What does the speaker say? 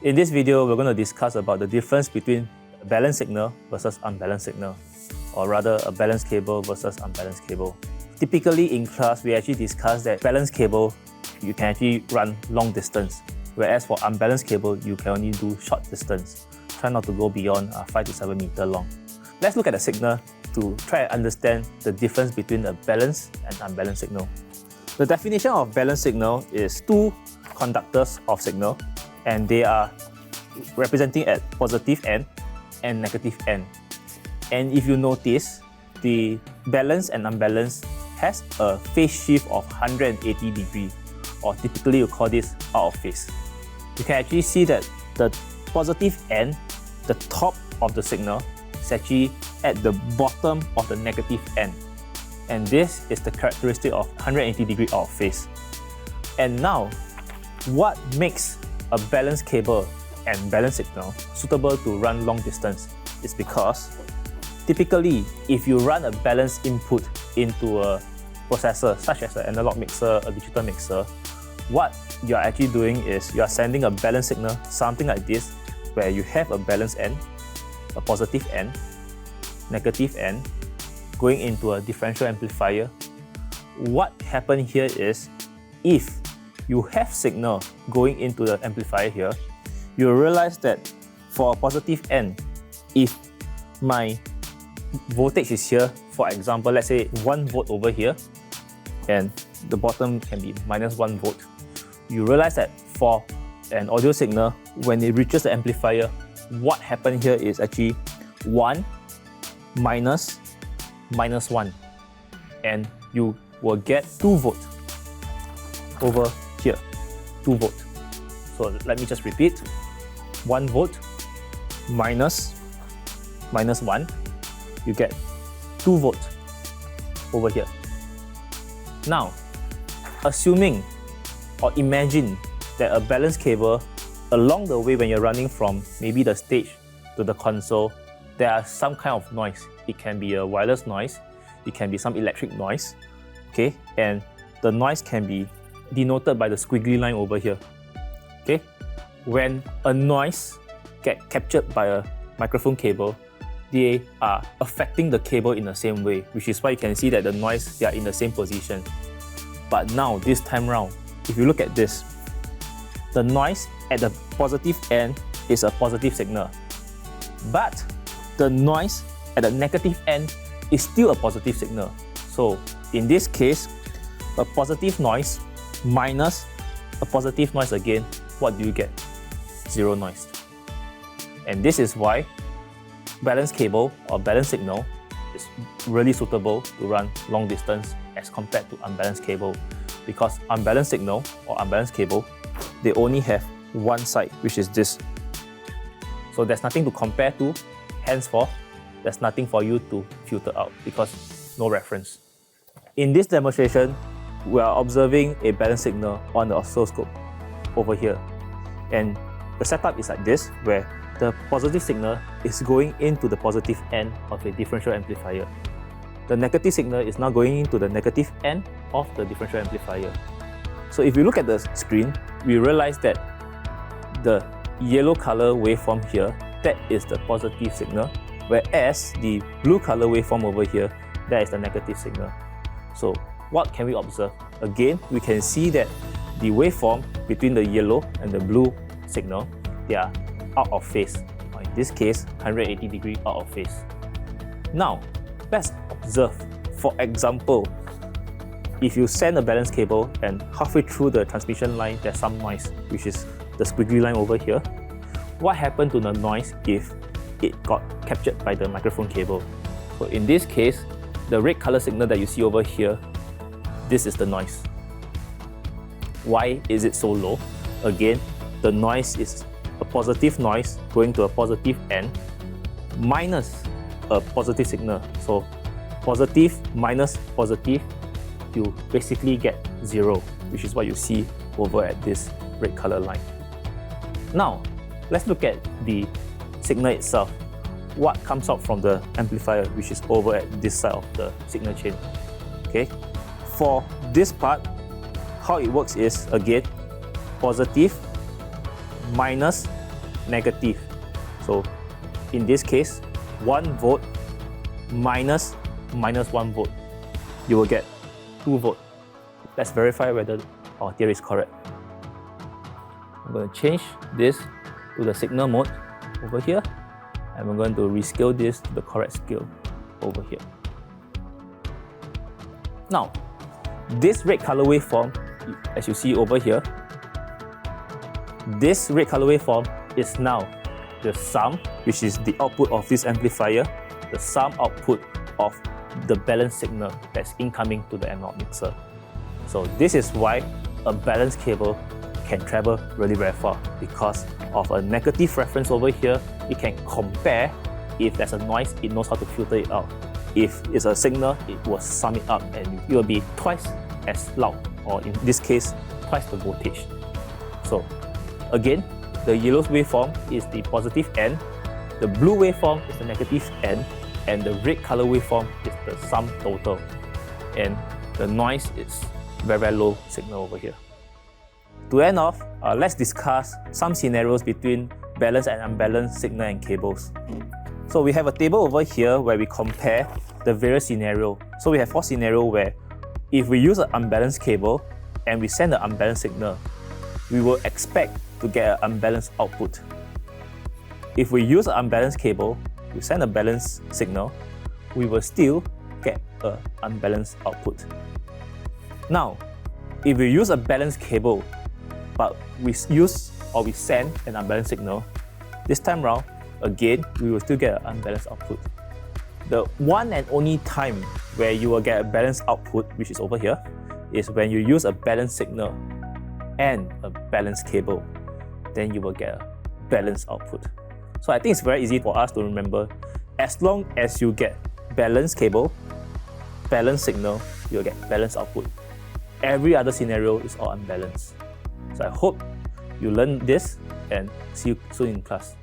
In this video, we're going to discuss about the difference between a balanced signal versus unbalanced signal, or rather a balanced cable versus unbalanced cable. Typically in class, we actually discuss that balanced cable, you can actually run long distance, whereas for unbalanced cable, you can only do short distance. Try not to go beyond 5 to 7 meter long. Let's look at the signal to try to understand the difference between a balanced and unbalanced signal. The definition of balanced signal is two conductors of signal, and they are representing at positive end and negative end. And if you notice, the balanced and unbalanced has a phase shift of 180 degrees, or typically you call this out of phase. You can actually see that the positive end, the top of the signal, is actually at the bottom of the negative end. And this is the characteristic of 180 degree out of phase. And now, what makes a balanced cable and balanced signal suitable to run long distance is because typically, if you run a balanced input into a processor such as an analog mixer, a digital mixer, what you are actually doing is you are sending a balanced signal, something like this, where you have a balanced end, a positive end, negative end, going into a differential amplifier. What happens here is, if you have signal going into the amplifier here, you realize that for a positive end, if my voltage is here, for example, let's say 1 volt over here, and the bottom can be -1 volt, you realize that for an audio signal, when it reaches the amplifier, what happened here is actually 1 minus -1, and you will get 2 volt over here, 2 volt. So let me just repeat, 1 volt minus -1, you get 2 volt over here. Now, assuming or imagine that a balanced cable, along the way when you're running from maybe the stage to the console, there are some kind of noise. It can be a wireless noise, it can be some electric noise, okay? And the noise can be denoted by the squiggly line over here, okay? When a noise gets captured by a microphone cable, they are affecting the cable in the same way, which is why you can see that the noise, they are in the same position. But now, this time round, if you look at this, the noise at the positive end is a positive signal, but the noise at the negative end is still a positive signal. So in this case, a positive noise minus a positive noise again, what do you get? 0 noise. And this is why balanced cable or balanced signal is really suitable to run long distance as compared to unbalanced cable, because unbalanced signal or unbalanced cable, they only have one side, which is this. So there's nothing to compare to, henceforth, there's nothing for you to filter out because no reference. In this demonstration, we are observing a balanced signal on the oscilloscope over here. And the setup is like this, where the positive signal is going into the positive end of a differential amplifier. The negative signal is now going into the negative end of the differential amplifier. So if you look at the screen, we realize that the yellow color waveform here, that is the positive signal, whereas the blue color waveform over here, that is the negative signal. So what can we observe? Again, we can see that the waveform between the yellow and the blue signal, they are out of phase. In this case, 180 degree out of phase. Now, let's observe. For example, if you send a balanced cable and halfway through the transmission line, there's some noise, which is the squiggly line over here. What happened to the noise if it got captured by the microphone cable? So in this case, the red color signal that you see over here, this is the noise. Why is it so low? Again, the noise is a positive noise going to a positive end minus a positive signal. So positive minus positive, you basically get 0, which is what you see over at this red color line. Now, let's look at the signal itself. What comes out from the amplifier, which is over at this side of the signal chain. Okay, for this part, how it works is, again, positive minus negative. So in this case, 1 volt minus 1 volt, you will get 2 volt. Let's verify whether our theory is correct. I'm going to change this to the signal mode over here, and we're going to rescale this to the correct scale over here. Now, this red color waveform, as you see over here, this red color waveform is now the sum, which is the output of this amplifier, the sum output of the balanced signal that's incoming to the analog mixer. So this is why a balanced cable can travel really very far, because of a negative reference over here. It can compare. If there's a noise, it knows how to filter it out. If it's a signal, it will sum it up and it will be twice as loud, or in this case, twice the voltage. So again, the yellow waveform is the positive end, the blue waveform is the negative end, and the red color waveform is the sum total. And the noise is very, very low signal over here. To end off, let's discuss some scenarios between balanced and unbalanced signal and cables. So we have a table over here where we compare the various scenarios. So we have 4 scenarios where if we use an unbalanced cable and we send an unbalanced signal, we will expect to get an unbalanced output. If we use an unbalanced cable, we send a balanced signal, we will still get an unbalanced output. Now, if we use a balanced cable, but we send an unbalanced signal, this time round, again, we will still get an unbalanced output. The one and only time where you will get a balanced output, which is over here, is when you use a balanced signal and a balanced cable. Then you will get a balanced output. So I think it's very easy for us to remember. As long as you get balanced cable, balanced signal, you'll get balanced output. Every other scenario is all unbalanced. So I hope you learn this and see you soon in class.